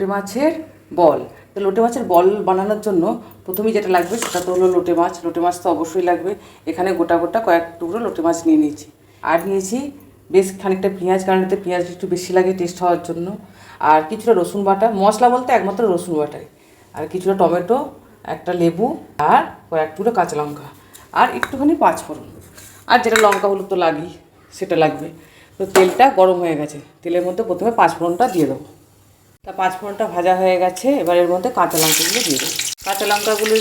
লোটে মাছের বল। তো লোটে মাছের বল বানানোর জন্য প্রথমেই যেটা লাগবে সেটা তো হলো লোটে মাছ। লোটে মাছ তো অবশ্যই লাগবে। এখানে গোটা গোটা কয়েক টুকরো লোটে মাছ নিয়ে নিয়েছি। আর নিয়েছি বেশ খানিকটা পেঁয়াজ, কারণ এতে পেঁয়াজ একটু বেশি লাগে টেস্ট হওয়ার জন্য। আর কিছুটা রসুন বাটা, মশলা বলতে একমাত্র রসুন বাটাই। আর কিছুটা টমেটো, একটা লেবু, আর কয়েক টুকরো কাঁচা লঙ্কা, আর একটুখানি পাঁচফোড়ন, আর যেটা লঙ্কা হলুদ তো লাগেই, সেটা লাগবে। তো তেলটা গরম হয়ে গেছে, তেলের মধ্যে প্রথমে পাঁচফোড়নটা দিয়ে দেবো। তা পাঁচফোড়নটা ভাজা হয়ে গেছে, এবার এর মধ্যে কাঁচা লঙ্কাগুলো দিয়ে দেবো। কাঁচা লঙ্কাগুলো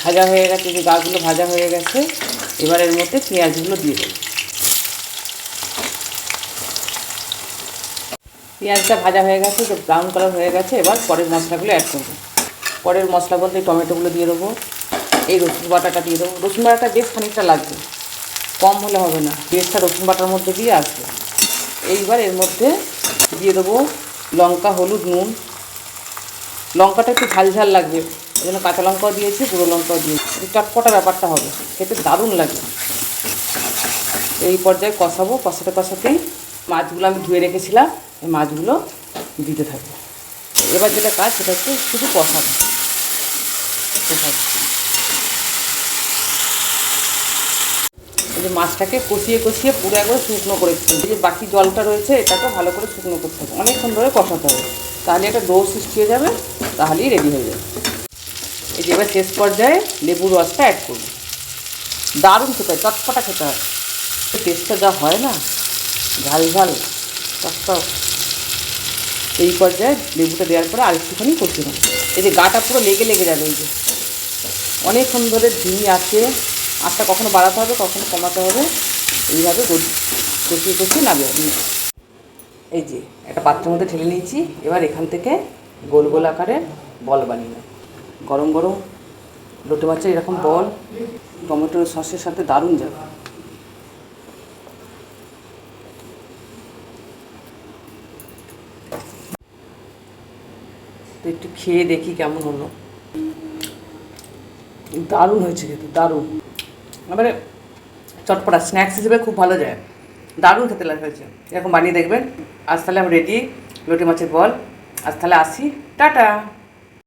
ভাজা হয়ে গেছে, যে গাগুলো ভাজা হয়ে গেছে, এবার এর মধ্যে পেঁয়াজগুলো দিয়ে দেবো। পেঁয়াজটা ভাজা হয়ে গেছে, যে ব্রাউন কালার হয়ে গেছে, এবার পরের মশলাগুলো অ্যাড করবো। পরের মশলা বলতে এই টমেটোগুলো দিয়ে দেবো, এই রসুন বাটাটা দিয়ে দেবো। রসুন বাটাটা বেশ খানিকটা লাগবে, কম হলে হবে না, পেঁয়াজটা রসুন বাটার মধ্যে দিয়ে আসবে। এইবার এর মধ্যে দিয়ে দেবো লঙ্কা, হলুদ, নুন। লঙ্কাটা একটু ঝাল ঝাল লাগবে, ওই জন্য কাঁচা লঙ্কাও দিয়েছি, গুঁড়ো লঙ্কাও দিয়েছি। চটপটা ব্যাপারটা হবে, খেতে দারুণ লাগে। এই পর্যায়ে কষাবো, কষাতে কষাতেই মাছগুলো আমি ধুয়ে রেখেছিলাম, এই মাছগুলো দিতে থাকবো। এবার যেটা কাজ সেটা হচ্ছে শুধু কষাবো। এই যে মাছটাকে কষিয়ে কষিয়ে পুরো একবার শুকনো করে দিচ্ছি। এই যে বাকি জলটা রয়েছে এটাকে ভালো করে শুকনো করতে হবে, অনেকক্ষণ ধরে কষাতে হবে, তাহলে একটা ডো সৃষ্টি হয়ে যাবে, তাহলেই রেডি হয়ে যাবে। এই যে এবার শেষ পর্যায়ে লেবুর রসটা অ্যাড করবো। দারুণ খেতে হয়, চটপটা খেতে হয়। টেস্টটা যা হয় না, ঝাল ঝাল টক। এই পর্যায়ে লেবুটা দেওয়ার পরে আর একটুখানি কষিয়ে নেব। এই যে গাটা পুরো লেগে লেগে যাবে। এই যে অনেকক্ষণ ধরে ধিমি আঁচটা কখনো বাড়াতে হবে, কখনো কমাতে হবে, এইভাবে কষিয়ে কষিয়ে নামিয়ে। এই যে একটা পাত্রের মধ্যে ঢেলে নিয়েছি, এবার এখান থেকে গোল গোল আকারে বল বানিয়ে নেব। গরম গরম লোটে মাছের এরকম বল টমেটোর সসের সাথে দারুণ যাবে। তো একটু খেয়ে দেখি কেমন হলো। দারুণ হয়েছে খেতে, দারুণ। এবারে চটপটা স্ন্যাক্স হিসেবে খুব ভালো যায়, দারুণ খেতে হয়েছে। এরকম বানিয়ে দেখবেন। আজ তাহলে আমি রেডি লোটে মাছের বল। আজ তাহলে আসি, টাটা।